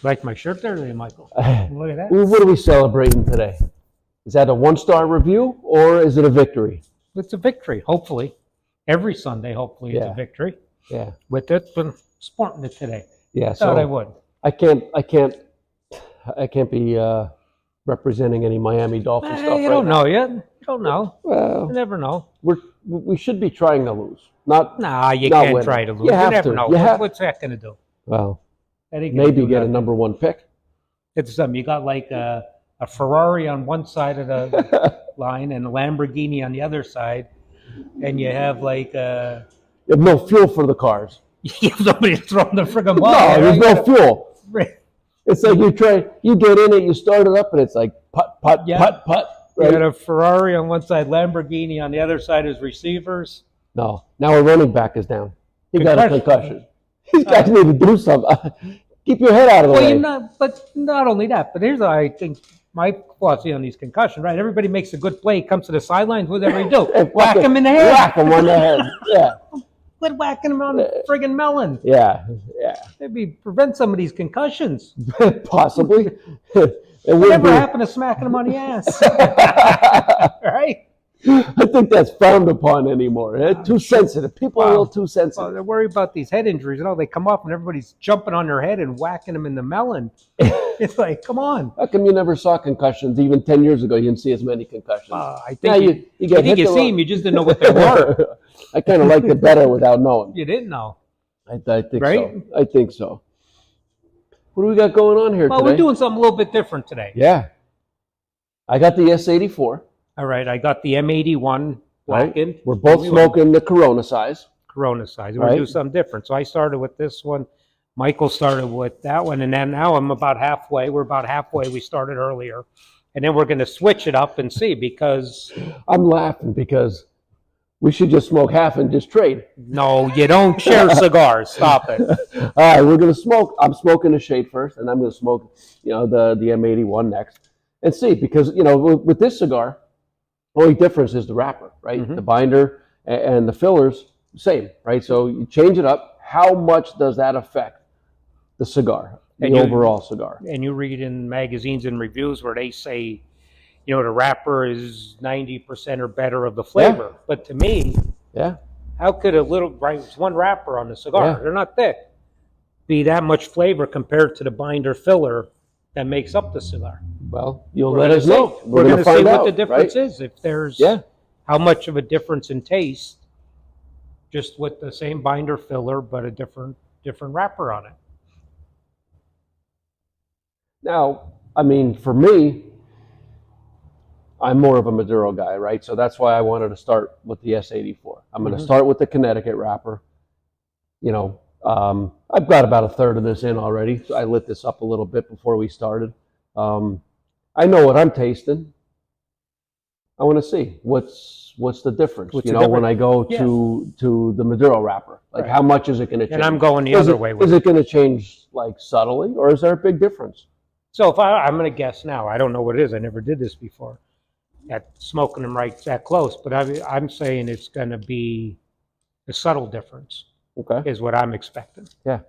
Like my shirt there today, Michael. Look at that. What are we celebrating today? Is that a one-star review or is it a victory? It's a victory, hopefully. Every Sunday, hopefully, it's a victory. Yeah. With it, but sporting it today. Yeah. Thought I would. I can't be representing any Miami Dolphins stuff. You don't know yet. You don't know. Well, You never know. we should be trying to lose. Not you not can't win. try to lose. You have never to. know. You have- What's that going to do? Well, That ain't gonna maybe do get a nothing. number one pick. It's you got like a Ferrari on one side of the line and a Lamborghini on the other side, and you have like You have no fuel for the cars. somebody throwing the friggin' ball. No, there's no fuel. Right. It's like you get in it, you start it up, and it's like putt, putt, putt, putt. You Right? got a Ferrari on one side, Lamborghini on the other side is receivers. No, now our running back is down. He got a concussion. These guys need to do something. Keep your head out of the way. But not only that, but here's I think my philosophy on these concussions, right? Everybody makes a good play, comes to the sidelines, whatever you do. Whack him in the head. Whack him on the head. Yeah. Quit whacking him on the friggin' melon. Yeah. Maybe prevent some of these concussions. Possibly. Whatever happened to smacking him on the ass? Right? I think that's frowned upon anymore. They're too sensitive. People are a little too sensitive. Well, they're worried about these head injuries. They come up and everybody's jumping on their head and whacking them in the melon. It's like, come on. How come you never saw concussions? Even 10 years ago, you didn't see as many concussions. I think now you see them, you just didn't know what they were. I kind of liked it better without knowing. You didn't know. I think right? so. I think so. What do we got going on here today? We're doing something a little bit different today. Yeah. I got the S84. All right, I got the M81 blackened. Right. We're both smoking the Corona size. Corona size. We're going to do something different. So I started with this one. Michael started with that one. And then now I'm about halfway. We're about halfway. We started earlier. And then we're going to switch it up and see because... I'm laughing because we should just smoke half and just trade. No, you don't share cigars. Stop it. All right, we're going to smoke. I'm smoking the shade first, and I'm going to smoke, the M81 next. And see, because, with this cigar... only difference is the wrapper, right? Mm-hmm. The binder and the fillers, same, right? So you change it up. How much does that affect the cigar, the overall cigar? And you read in magazines and reviews where they say, the wrapper is 90% or better of the flavor. Yeah. But to me, how could it's one wrapper on the cigar, they're not thick, be that much flavor compared to the binder filler that makes up the cigar? Well, you'll let us know. We're going to see what the difference is. If there's how much of a difference in taste, just with the same binder filler, but a different wrapper on it. Now, I mean, for me, I'm more of a Maduro guy, right? So that's why I wanted to start with the S84. I'm going to start with the Connecticut wrapper. I've got about a third of this in already. So I lit this up a little bit before we started. I know what I'm tasting. I want to see what's the difference. When I go to the Maduro wrapper, like how much is it going to change? And I'm going the other way. Is it going to change like subtly, or is there a big difference? So if I'm going to guess now, I don't know what it is. I never did this before. At smoking them right that close, but I'm saying it's going to be a subtle difference. Okay, is what I'm expecting. Yeah.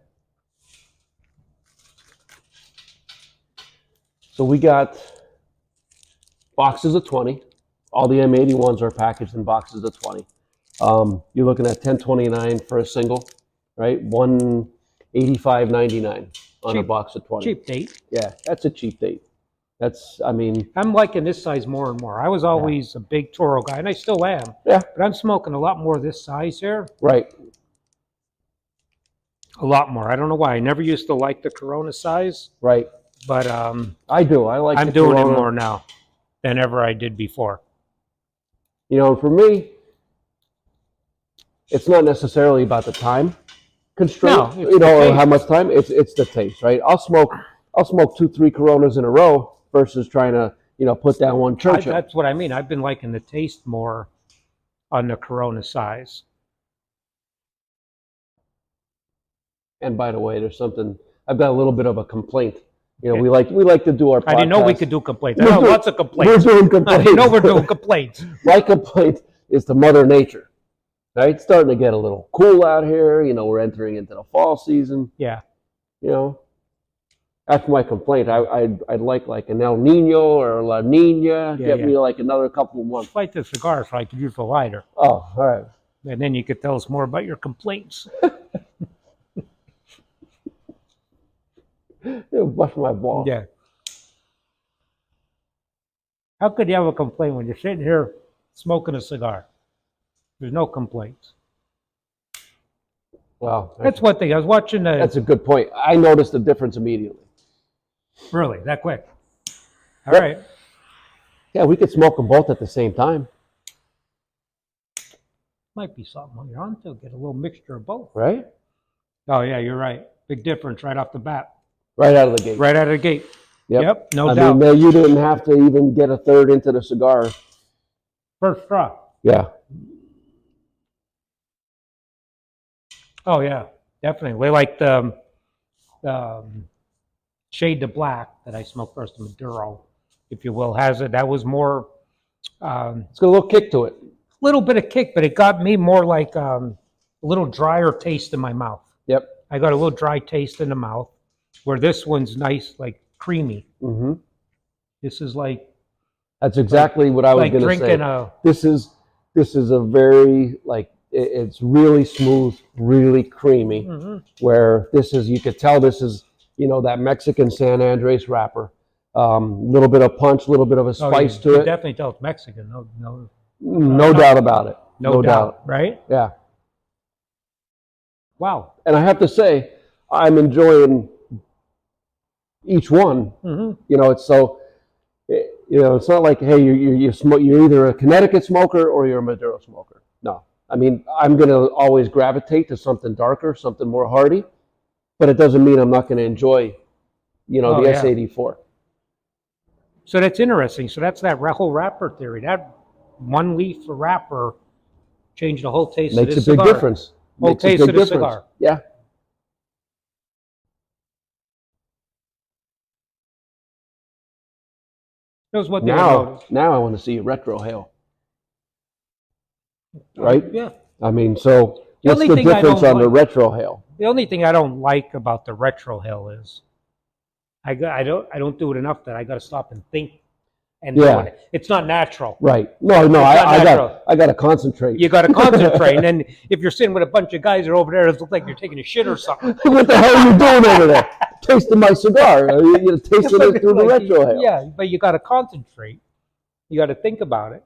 So we got boxes of 20. All the M81s are packaged in boxes of 20. You're looking at $10.29 for a single, right? $185.99 on a box of 20. Cheap date. Yeah, that's a cheap date. I'm liking this size more and more. I was always a big Toro guy, and I still am. Yeah. But I'm smoking a lot more this size here. Right. A lot more. I don't know why. I never used to like the Corona size. Right. But I do. I'm doing it more now than ever I did before. For me, it's not necessarily about the time constraint, or how much time. It's the taste, right? I'll smoke 2-3 Coronas in a row versus trying to put down one Churchill. That's what I mean. I've been liking the taste more on the Corona size. And by the way, there's something. I've got a little bit of a complaint. We like to do our podcast. I didn't know we could do complaints. I know lots of complaints. We're doing complaints. I know we're doing complaints. My complaint is to Mother Nature. Right? It's starting to get a little cool out here. We're entering into the fall season. Yeah. That's my complaint. I'd like an El Nino or a La Nina. Get me like another couple of months. Light the cigar so I could use the lighter. Oh, all right. And then you could tell us more about your complaints. It'll bust my balls. Yeah. How could you have a complaint when you're sitting here smoking a cigar? There's no complaints. Well, that's one thing. I was watching the... That's a good point. I noticed the difference immediately. Really? That quick? All right. Yeah, we could smoke them both at the same time. Might be something on your arm to get a little mixture of both. Right? Oh, yeah, you're right. Big difference right off the bat. Right out of the gate. Right out of the gate. Yep, no doubt. I mean, you didn't have to even get a third into the cigar. First straw. Yeah. Oh, yeah, definitely. We like the Shade to Black that I smoked first, Maduro, if you will, has it. That was more... it's got a little kick to it. Little bit of kick, but it got me more like a little drier taste in my mouth. Yep. I got a little dry taste in the mouth, where this one's nice, like creamy. Mm-hmm. This is like... That's exactly what I was going to say. This is a very, like, it's really smooth, really creamy, where this is, you could tell this is, you know, that Mexican San Andres wrapper. Little bit of punch, a little bit of a spice to it. Definitely tell it's Mexican. No doubt about it. No doubt. Right? Yeah. Wow. And I have to say, I'm enjoying each one. You know, it's so, you know, it's not like, hey, you're either a Connecticut smoker or you're a Maduro smoker. No. I mean, I'm going to always gravitate to something darker, something more hearty, but it doesn't mean I'm not going to enjoy, you know, the S84. So that's interesting. So that's that whole wrapper theory. That one leaf wrapper changed the whole taste of the cigar. Makes a big difference. Whole taste of the cigar. Yeah. Knows what now I want to see a retro hail. Right? Yeah. I mean, so what's the difference on the retro hail? The only thing I don't like about the retro hail is I don't do it enough that I got to stop and think and do it. It's not natural. Right. No, I got to concentrate. You got to concentrate. And then if you're sitting with a bunch of guys that are over there, it looks like you're taking a shit or something. What the hell are you doing over there? Tasting my cigar. You're tasting it through the retro hail. Yeah, but you got to concentrate. You got to think about it.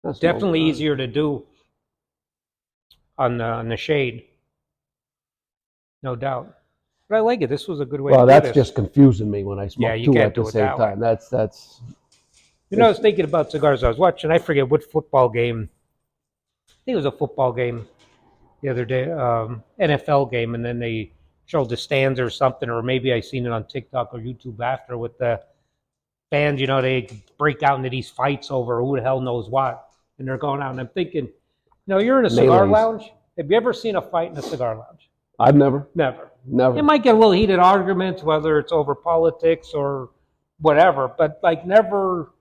That's definitely easier to do on the shade, no doubt. But I like it. This was a good way. Well, that's just confusing me when I smoke two at the same time. That's. You know, I was thinking about cigars. I was watching. I forget what football game. I think it was a football game the other day, NFL game, and then they showed the stands or something, or maybe I seen it on TikTok or YouTube after with the fans. You know, they break out into these fights over who the hell knows what. And they're going out, and I'm thinking, you're in a cigar lounge. Have you ever seen a fight in a cigar lounge? I've never. Never. Never. You might get a little heated arguments, whether it's over politics or whatever, but like never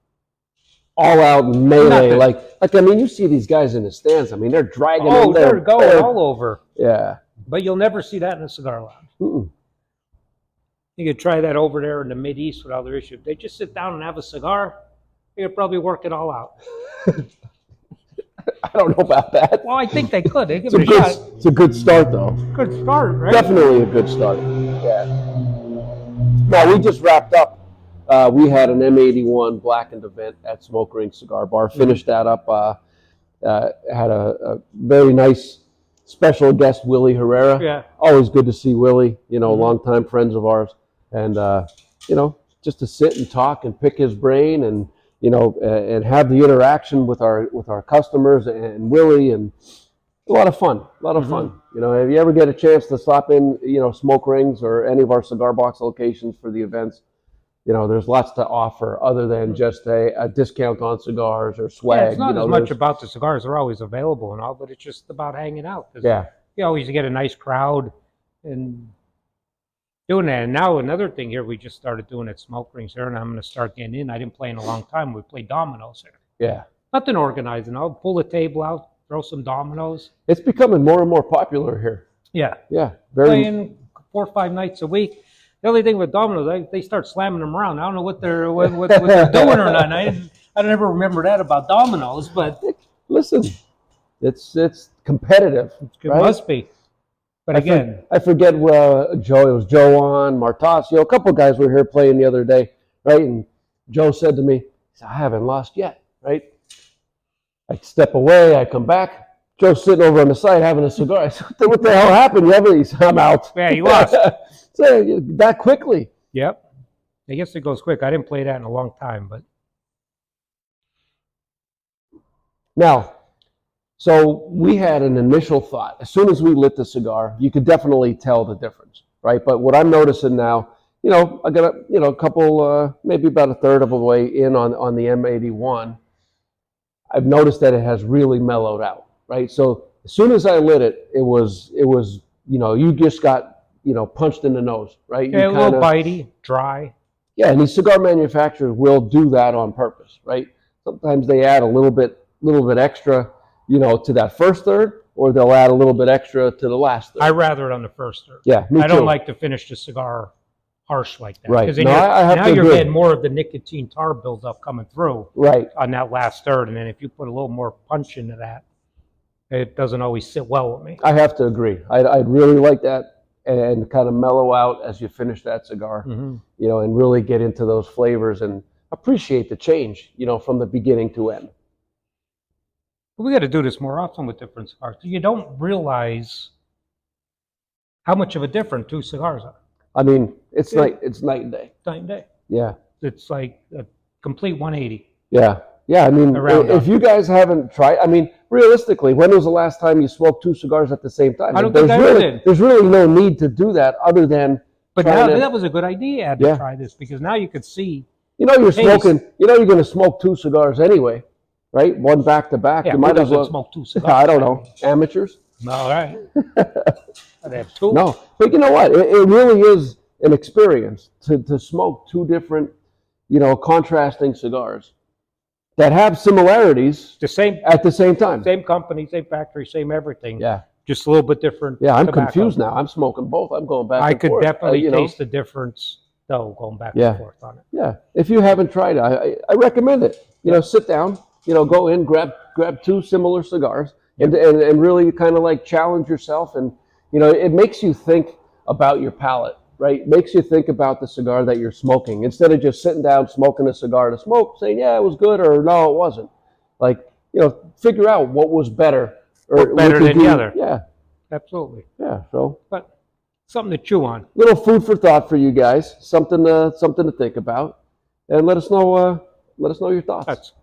all out melee. Like I mean, you see these guys in the stands. I mean, they're dragging. Oh, they're going all over. Yeah. But you'll never see that in a cigar lounge. You could try that over there in the Mideast with other issues. They just sit down and have a cigar. They could probably work it all out. I don't know about that. Well, I think they could. They give it a shot. It's a good start, though. Good start, right? Definitely a good start. Yeah. Now, we just wrapped up. We had an M81 blackened event at Smoke Ring Cigar Bar. Finished that up. Had a very nice special guest, Willie Herrera. Yeah. Always good to see Willie. You know, longtime friends of ours. And, you know, just to sit and talk and pick his brain and, you know, and have the interaction with our customers and Willie, and a lot of fun, You know, if you ever get a chance to stop in, you know, Smoke Rings or any of our cigar box locations for the events, you know, there's lots to offer other than just a discount on cigars or swag. Yeah, it's not as much about the cigars; they're always available and all, but it's just about hanging out. Yeah, you always get a nice crowd and doing that. And now another thing here, we just started doing at Smoke Rings here, and I'm going to start getting in. I didn't play in a long time. We played dominoes here. Yeah. Nothing organized, and I'll pull the table out, throw some dominoes. It's becoming more and more popular here. Yeah. Yeah. Very. Playing 4 or 5 nights a week. The only thing with dominoes, they start slamming them around. I don't know what they're doing or not. I don't ever remember that about dominoes, but listen, it's competitive. It must be. But again, I forget Joe. It was Joan, Martasio. A couple guys were here playing the other day, right? And Joe said to me, "I haven't lost yet." Right? I step away. I come back. Joe's sitting over on the side having a cigar. I said, "What the hell happened? You haven't?" He said, "I'm out." Yeah, you lost. So that quickly. Yep. I guess it goes quick. I didn't play that in a long time, but now. So we had an initial thought. As soon as we lit the cigar, you could definitely tell the difference, right? But what I'm noticing now, I got a couple, maybe about a third of a way in on the M81. I've noticed that it has really mellowed out, right? So as soon as I lit it, it was you just got punched in the nose, right? Yeah, a little bitey, dry. Yeah, and these cigar manufacturers will do that on purpose, right? Sometimes they add a little bit extra. To that first third, or they'll add a little bit extra to the last third. I rather it on the first third. Yeah, me too. I don't like to finish the cigar harsh like that. Right. Because now you're getting more of the nicotine tar buildup coming through. Right. On that last third, and then if you put a little more punch into that, it doesn't always sit well with me. I have to agree. I'd really like that and kind of mellow out as you finish that cigar, and really get into those flavors and appreciate the change, from the beginning to end. We got to do this more often with different cigars. You don't realize how much of a difference 2 cigars are. I mean, it's night and day. Night and day. Yeah. It's like a complete 180. Yeah. Yeah. I mean, if you guys haven't tried, realistically, when was the last time you smoked 2 cigars at the same time? I don't think I ever did. There's really no need to do that other than. But now that was a good idea to try this, because now you could see. You're smoking. You're going to smoke 2 cigars anyway. Right, one back to back. Yeah, you might as well smoke 2 cigars. I don't know, amateurs. All right. I'd have 2. No, but you know what? It really is an experience to smoke 2 different, contrasting cigars that have similarities. At the same time. Same company, same factory, same everything. Yeah. Just a little bit different. Yeah, I'm confused now. I'm smoking both. I'm going back. I and could forth. definitely taste the difference, though, going back and forth on it. Yeah. If you haven't tried it, I recommend it. Sit down. Go in, grab 2 similar cigars, and really kind of like challenge yourself, and it makes you think about your palate, right? It makes you think about the cigar that you're smoking instead of just sitting down smoking a cigar to smoke, saying it was good or no it wasn't. Like figure out what was better or better than the other. Yeah, absolutely. Yeah, but something to chew on. Little food for thought for you guys. Something to think about, and let us know your thoughts.